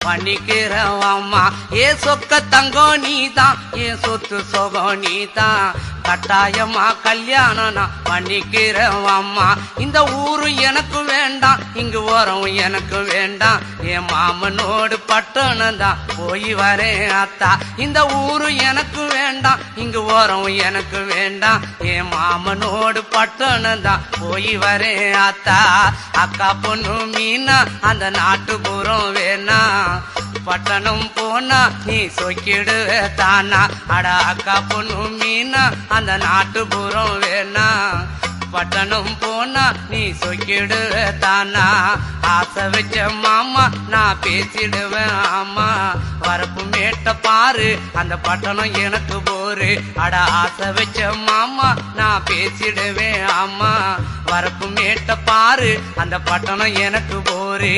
பண்ணிக்கிறேன் அம்மா. ஏ சொக்க தங்கம் நீதான், ஏ சொத்து சொகம் நீதான், கட்டாயமா கல்யாணம் நான் பண்ணிக்கிறேன் அம்மா. இந்த ஊரு எனக்கு வேண்டாம், இங்கு ஓரம் எனக்கு வேண்டாம், என் மாமனோடு பட்டணம் தான் போய் வரேன் அத்தா. இந்த ஊரு எனக்கு வேண்டாம், இங்கு ஓரம் எனக்கு வேண்டாம், என் மாமனோடு பட்டணம் தான் போய் வரேன் அத்தா. அக்கா பொண்ணு மீனா அந்த நாட்டுப்புறம் வேணா, பட்டணம் போனா நீ சொக்கிடுவ தானா. அட அக்கா பொண்ணு மீனா அந்த நாட்டுப்புறம் வேணா, பட்டணம் போனா நீ சொக்கிடுவ தானா. ஆசை வச்ச மாமா நான் பேசிடுவேன் ஆமா, வரப்பு மேட்ட பாரு அந்த பட்டணம் எனக்கு போரு. அட ஆசை வச்ச மாமா நான் பேசிடுவேன் ஆமா, வரப்பு மேட்ட பாரு அந்த பட்டணம் எனக்கு போரு.